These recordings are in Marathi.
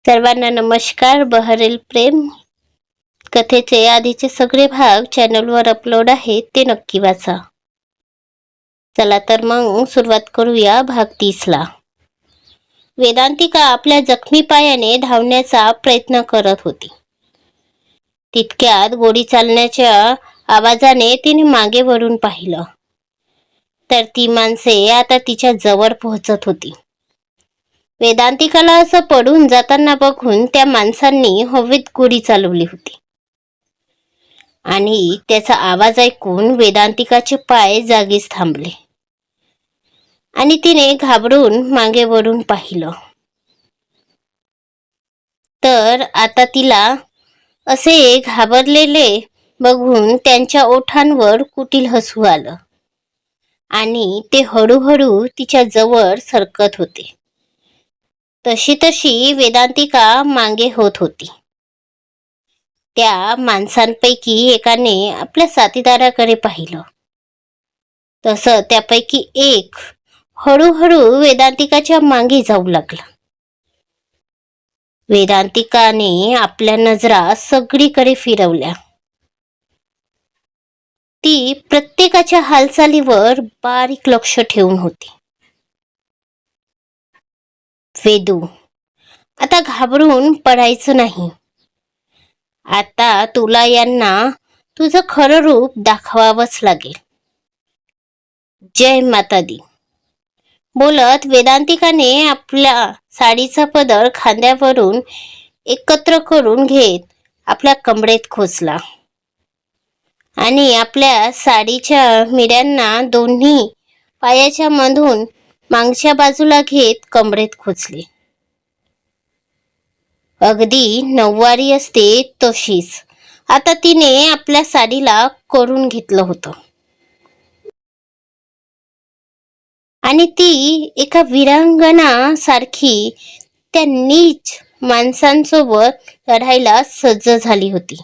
सर्वांना नमस्कार. बहरेल प्रेम कथेचे आधीचे सगळे भाग चॅनलवर अपलोड आहेत, ते नक्की वाचा. चला तर मग सुरुवात करूया भाग 30ला. वेदांतिका आपल्या जखमी पायाने धावण्याचा प्रयत्न करत होती. तितक्यात गोडी चालण्याच्या आवाजाने तिने मागे वळून पाहिलं, तर ती माणसे आता तिच्या जवळ पोहोचत होती. वेदांतिकाला असं पडून जाताना बघून त्या माणसांनी हवेत गोळी चालवली होती आणि त्याचा आवाज ऐकून वेदांतिकाचे पाय जागीच थांबले आणि तिने घाबरून मागे वळून पाहिलं, तर आता तिला असे घाबरलेले बघून त्यांच्या ओठांवर कुटील हसू आलं आणि ते हळूहळू तिच्या जवळ सरकत होते. तशी तशी वेदांतिका मागे होत होती. त्या माणसांपैकी एकाने आपल्या साथीदाराकडे पाहिलं, तसं त्यापैकी एक हळूहळू वेदांतिकाच्या मागे जाऊ लागला. वेदांतिकाने आपल्या नजरा सगळीकडे फिरवल्या. ती प्रत्येकाच्या हालचालीवर बारीक लक्ष ठेवून होती. वेदू, आता घाबरून पडायचं नाही. आता तुला यांना तुझं खरं रूप दाखवावंच लागेल. जय माता दी. बोलत वेदांतिकाने आपल्या साडीचा पदर खांद्यावरून एकत्र करून घेत आपल्या कमरेत खोचला आणि आपल्या साडीच्या मिऱ्यांना दोन्ही पायाच्या मधून मागच्या बाजूला घेत कमरेत खोचले. अगदी नऊवारी असते तशीच आता तिने आपल्या साडीला करून घेतलं होतं आणि ती एका वीरांगना सारखी त्या नीच माणसांसोबत लढायला सज्ज झाली होती.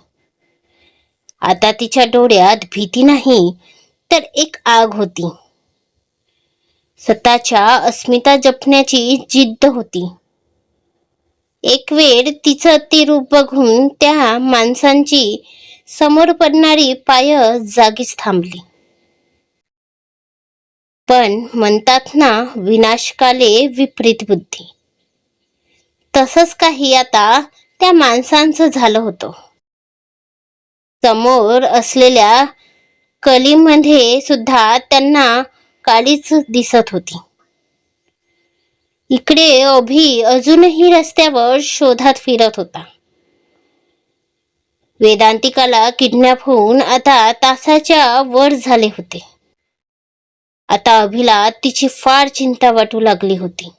आता तिच्या डोळ्यात भीती नाही तर एक आग होती. स्वतःच्या अस्मिता जपण्याची जिद्द होती. एक वेळ तिचं ते रूप बघून त्या माणसांची समोर पडणारी पाय जागीच थांबली. पण म्हणतात ना, विनाशकाले विपरीत बुद्धी. तसंच काही आता त्या माणसांचं झालं होतं. समोर असलेल्या कलीमध्ये सुद्धा त्यांना काळीच दिसत होती. इकडे अभि अजूनही रस्त्यावर शोधात फिरत होता. वेदांतिकाला किडनॅप होऊन आता तासाच्या वर झाले होते. आता अभिला तिची फार चिंता वाटू लागली होती.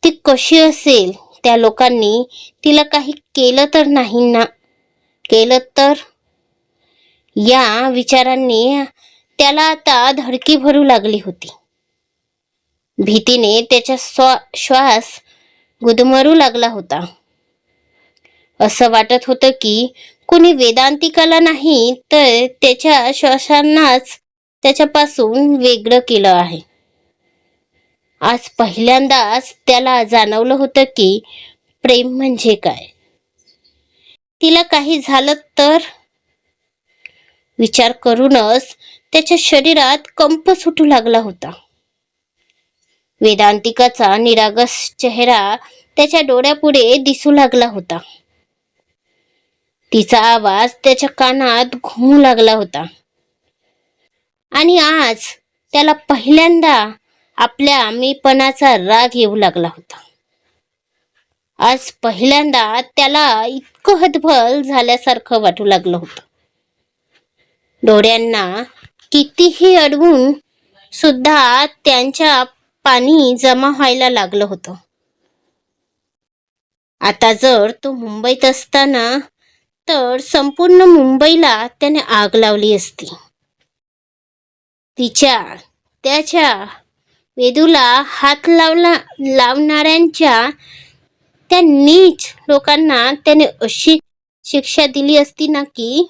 ती कशी असेल? त्या लोकांनी तिला काही केलं तर नाही ना? केलं तर? या विचारांनी त्याला आता धडकी भरू लागली होती. भीतीने त्याचा श्वास गुदमरू लागला होता. असं वाटत होतं की कोणी वेदांतिकाला नाही तर त्याच्या श्वासांनाच त्याच्यापासून वेगळं केलं आहे. आज पहिल्यांदाच त्याला जाणवलं होतं की प्रेम म्हणजे काय. तिला काही झालं तर? विचार करूनच त्याच्या शरीरात कंप सुटू लागला होता. वेदांतिकाचा निरागस चेहरा त्याच्या डोळ्यापुढे दिसू लागला होता. तिचा आवाज त्याच्या कानात घुमू लागला होता आणि आज त्याला पहिल्यांदा आपल्या मीपणाचा राग येऊ लागला होता. आज पहिल्यांदा त्याला इतकं हतबल झाल्यासारखं वाटू लागलं होतं. डोळ्यांना कितीही अडवून सुद्धा त्यांच्या पाणी जमा व्हायला लागलं होतं. आता जर तो मुंबईत असताना तर संपूर्ण मुंबईला त्याने आग लावली असती. त्याच्या वेदूला हात लावणाऱ्यांच्या त्या नीच लोकांना त्याने अशी शिक्षा दिली असती ना की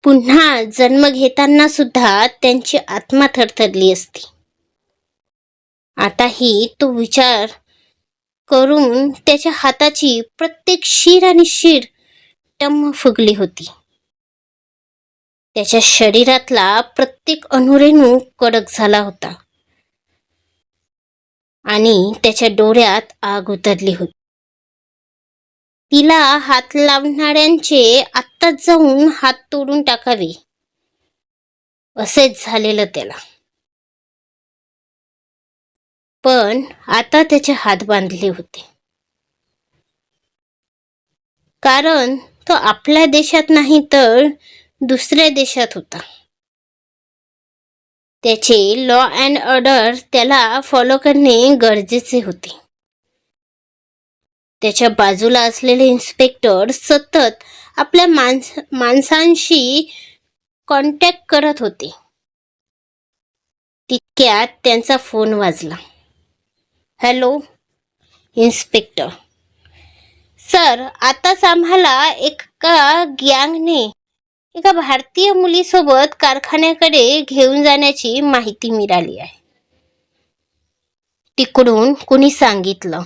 पुन्हा जन्म घेताना सुद्धा त्यांची आत्मा थरथरली असती. आताही तो विचार करून त्याच्या हाताची प्रत्येक शीर आणि शीर टम्म फुगली होती. त्याच्या शरीरातला प्रत्येक अणुरेणू कडक झाला होता आणि त्याच्या डोळ्यात आग उतरली होती. तिला हात लावणाऱ्यांचे आत्ताच जाऊन हात तोडून टाकावे असेच झालेलं त्याला. पण आता त्याचे हात बांधले होते, कारण तो आपल्या देशात नाही तर दुसऱ्या देशात होता. त्याचे लॉ अँड ऑर्डर त्याला फॉलो करणे गरजेचे होते. त्याच्या बाजूला असलेले इन्स्पेक्टर सतत आपल्या माणसांशी कॉन्टॅक्ट करत होते. तितक्यात त्यांचा फोन वाजला. हॅलो इन्स्पेक्टर सर, आताच आम्हाला एका गँगने एका भारतीय मुलीसोबत कारखान्याकडे घेऊन जाण्याची माहिती मिळाली आहे. तिकडून कुणी सांगितलं.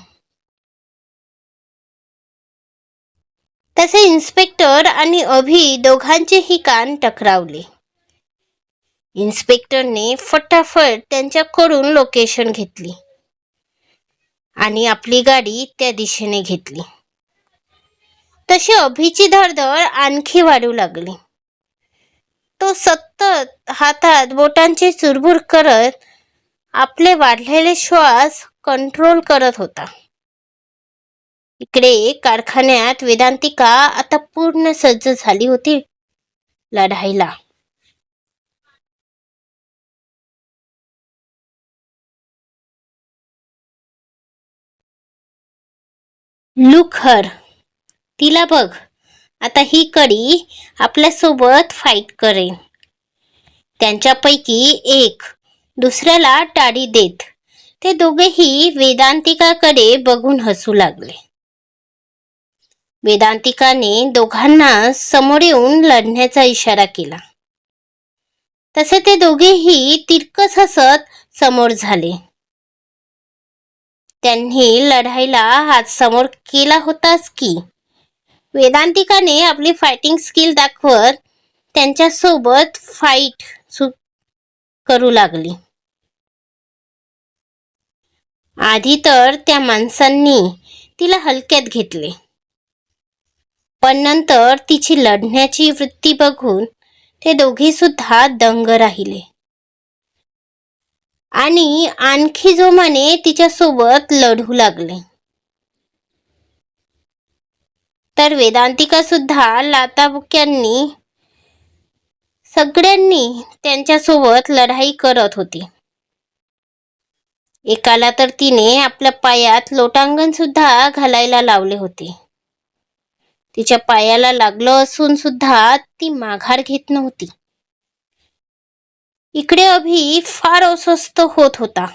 तसे इन्स्पेक्टर आणि अभि दोघांचेही कान टकरावले. इन्स्पेक्टरने फटाफट त्यांच्याकडून लोकेशन घेतली आणि आपली गाडी त्या दिशेने घेतली. तशी अभिची धडधड आणखी वाढू लागली. तो सतत हातात बोटांची चुरबुर करत आपले वाढलेले श्वास कंट्रोल करत होता. इकडे कारखान्यात वेदांतिका आता पूर्ण सज्ज झाली होती लढाईला. लुक हर, तिला बघ, आता ही कडी आपल्यासोबत फाईट करेन. त्यांच्यापैकी एक दुसऱ्याला टाळी देत ते दोघेही वेदांतिकाकडे बघून हसू लागले. वेदांतिकाने दोघांना समोर येऊन लढण्याचा इशारा केला. तसे ते दोघेही तिरकस हसत समोर झाले. त्यांनी लढाईला हात समोर केला होताच की. वेदांतिकाने आपली फायटिंग स्किल दाखवत त्यांच्यासोबत फाईट करू लागली. आधी तर त्या माणसांनी तिला हलक्यात घेतले, पण नंतर तिची लढण्याची वृत्ती बघून ते दोघे सुद्धा दंग राहिले आणि आणखी जोमाने तिच्यासोबत लढू लागले. तर वेदांतिका सुद्धा लाताबुक्यांनी सगळ्यांनी त्यांच्यासोबत लढाई करत होती. एकाला तर तिने आपल्या पायात लोटांगण सुद्धा घालायला लावले होते. तिच्या पायाला लागलं असून सुद्धा ती माघार घेत नव्हती. इकडे अभि फार अस्वस्थ होत होता.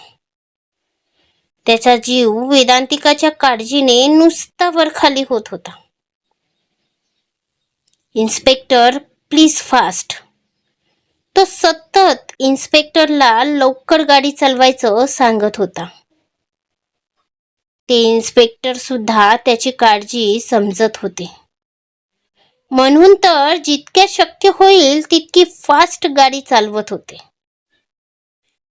त्याचा जीव वेदांतिकाच्या काळजीने नुसता वरखाली होत होता. इन्स्पेक्टर प्लीज फास्ट, तो सतत इन्स्पेक्टरला लवकर गाडी चालवायचं सांगत होता. ते इन्स्पेक्टर सुद्धा त्याची काळजी समजत होते, म्हणून तर जितक्या शक्य होईल तितकी फास्ट गाडी चालवत होते.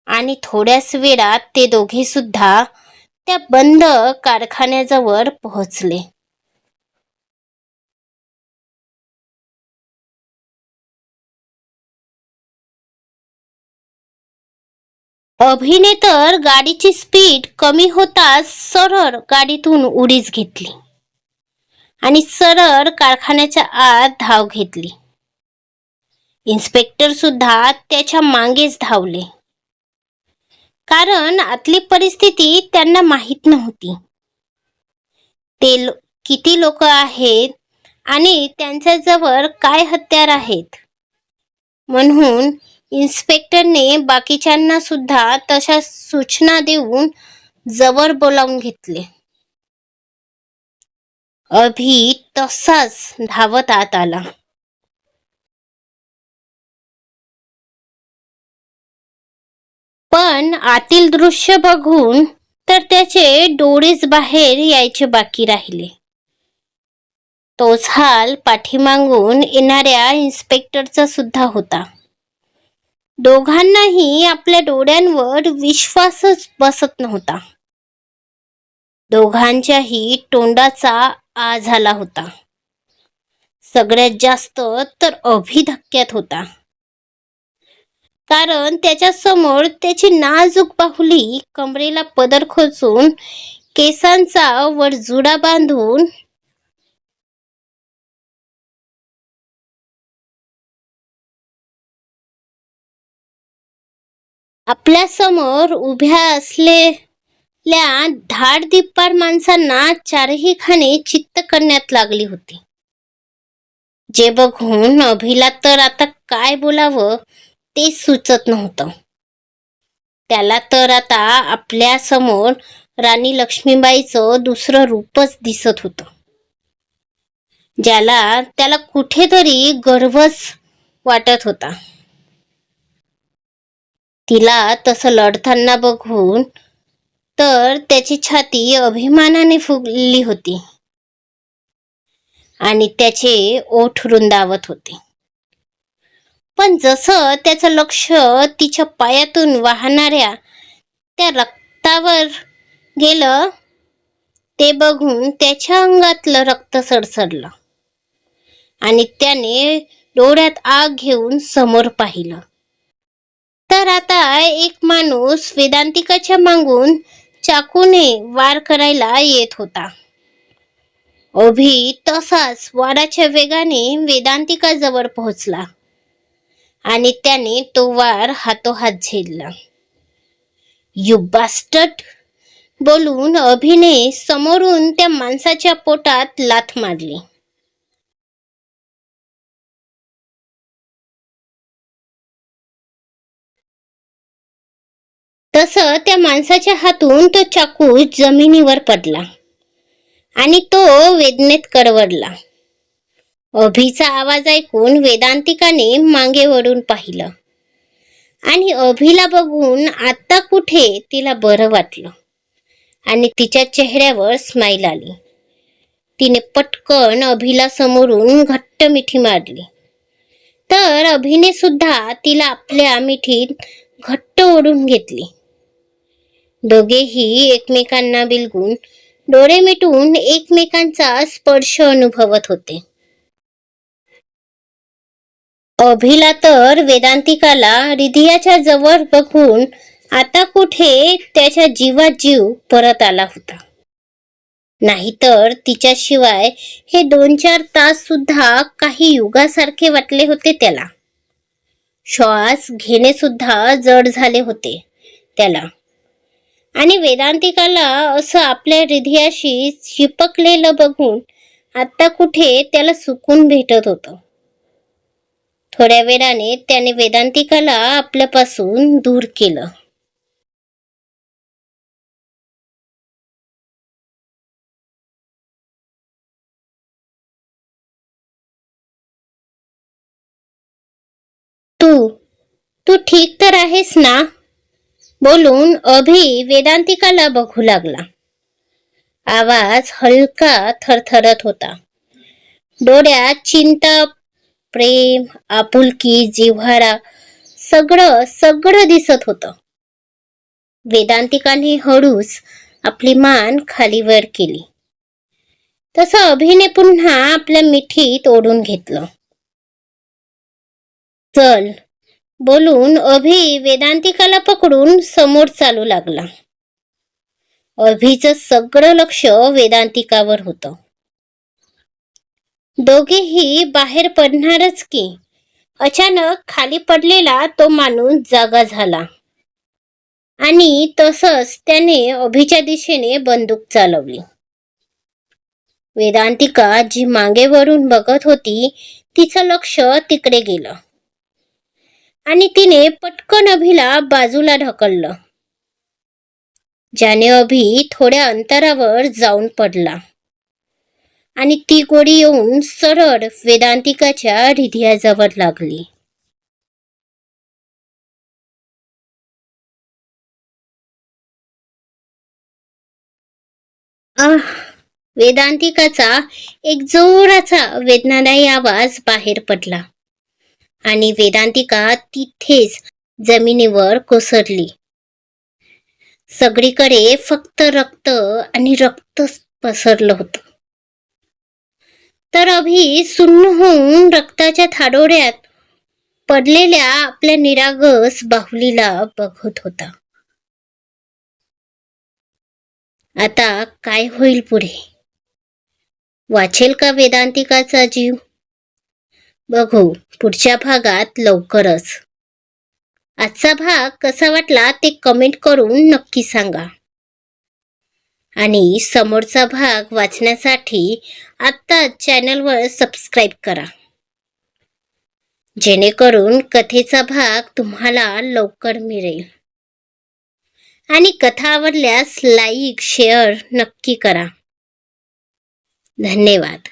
आणि थोड्याच वेळात ते दोघे सुद्धा त्या बंद कारखान्याजवळ पोहोचले. अभिने तर गाडीची स्पीड कमी होताच सरळ गाडीतून उडीच घेतली आणि सरळ कारखान्याच्या आत धाव घेतली. इन्स्पेक्टर सुद्धा त्याच्या मागेच धावले, कारण आतली परिस्थिती त्यांना माहीत नव्हती. ते किती लोक आहेत आणि त्यांच्याजवळ काय हत्यार आहेत. म्हणून इन्स्पेक्टरने बाकीच्यांना सुद्धा तशा सूचना देऊन जवळ बोलावून घेतले. अभि तसाच धावत आत आला. पण आतील दृश्य बघून तर त्याचे डोळेच बाहेर यायचे बाकी राहिले. तोच हाल पाठीमागून येणाऱ्या इन्स्पेक्टरचा सुद्धा होता. दोघांनाही आपल्या डोळ्यांवर विश्वासच बसत नव्हता. दोघांच्याही तोंडाचा आ झाला होता. सगळ्यात जास्त तर अभि धक्क्यात होता. कारण त्याच्या समोर त्याची नाजूक बाहुली कमरेला पदर खोचून केसांचा वर जुडा बांधून आपल्या समोर उभ्या असलेल्या धाडदीपार माणसांना चारही खाणे चित्त करण्यात लागली होती. जे बघून अभिला तर आता काय बोलावं ते सुचत नव्हतं. त्याला तर आता आपल्या समोर राणी लक्ष्मीबाईचं दुसरं रूपच दिसत होतं, ज्याला त्याला कुठेतरी गर्वच वाटत होता. तिला तसं लढताना बघून तर त्याची छाती अभिमानाने फुगली होती आणि त्याचे ओठ रुंदावत होते. पण जसं त्याचं लक्ष तिच्या पायातून वाहणाऱ्या त्या रक्तावर गेलं, ते बघून त्याच्या अंगातलं रक्त सडसडलं आणि त्याने डोळ्यात आग घेऊन समोर पाहिलं. तर आता एक माणूस वेदांतिकाच्या मागून चाकूने वार करायला येत होता. अभि तसाच वाराच्या वेगाने वेदांतिकाजवळ पोहोचला आणि त्याने तो वार हातोहात झेलला. "यू बास्टर्ड" बोलून अभिने समोरून त्या माणसाच्या पोटात लाथ मारली. तसं त्या माणसाच्या हातून तो चाकू जमिनीवर पडला आणि तो वेदनेत कडवडला. अभिचा आवाज ऐकून वेदांतिकाने मागे वळून पाहिलं आणि अभिला बघून आता कुठे तिला बरं वाटलं आणि तिच्या चेहऱ्यावर स्माईल आली. तिने पटकन अभिला समोरून घट्ट मिठी मारली, तर अभिने सुद्धा तिला आपल्या मिठीत घट्ट ओढून घेतली. दोघेही एकमेकांना बिलगून डोळे मिटून एकमेकांचा स्पर्श अनुभवत होते. अभिला तर वेदांतिकाला हृदयाच्या जवळ बघून आता कुठे त्याच्या जीवात जीव परत आला होता. नाहीतर तिच्याशिवाय हे 2-4 तास सुद्धा काही युगासारखे वाटले होते त्याला. श्वास घेणे सुद्धा जड झाले होते त्याला आणि वेदांतिकाला असं आपल्या हृदयाशी चिपकलेलं बघून आता कुठे त्याला सुकून भेटत होतं. थोड्या वेळाने त्याने वेदांतिकाला आपल्यापासून दूर केलं. तू ठीक तर आहेस ना? बोलून अभि वेदांतिकाला बघू लागला. आवाज हलका थरथरत होता. डोळ्यात चिंता, प्रेम, आपुलकी, जिव्हाळा सगळं दिसत होतं. वेदांतिकाने हळूच आपली मान खाली वर केली. तसं अभिने पुन्हा आपल्या मिठीत ओढून घेतलं. "चल" बोलून अभि वेदांतिकाला पकडून समोर चालू लागला. अभिचं सगळं लक्ष वेदांतिकावर होतं. दोघेही बाहेर पडणारच की अचानक खाली पडलेला तो माणूस जागा झाला आणि तसंच त्याने अभिच्या दिशेने बंदूक चालवली. वेदांतिका जी मागे वरून बघत होती तिचं लक्ष तिकडे गेलं आणि तिने पटकन अभिला बाजूला ढकललं, ज्याने अभि थोड्या अंतरावर जाऊन पडला आणि ती गोळी येऊन सरळ वेदांतिकाच्या हृदयाजवळ लागली. आह वेदांतिकाचा एक जोराचा वेदनादायी आवाज बाहेर पडला आणि वेदांतिका तिथेच जमिनीवर कोसळली. सगळीकडे फक्त रक्त आणि रक्त पसरलं होतं. तर अभि सुन्न होऊन रक्ताच्या थाडोड्यात पडलेल्या आपल्या निरागस बाहुलीला बघत होता. आता काय होईल पुढे? वाचेल का वेदांतिकाचा जीव? बघू पुढच्या भागात लवकरच. आजचा भाग कसा वाटला ते कमेंट करून नक्की सांगा. आणि समोरचा भाग वाचण्यासाठी आत्ताच चॅनलवर सबस्क्राईब करा, जेणेकरून कथेचा भाग तुम्हाला लवकर मिळेल. आणि कथा आवडल्यास लाईक शेअर नक्की करा. धन्यवाद.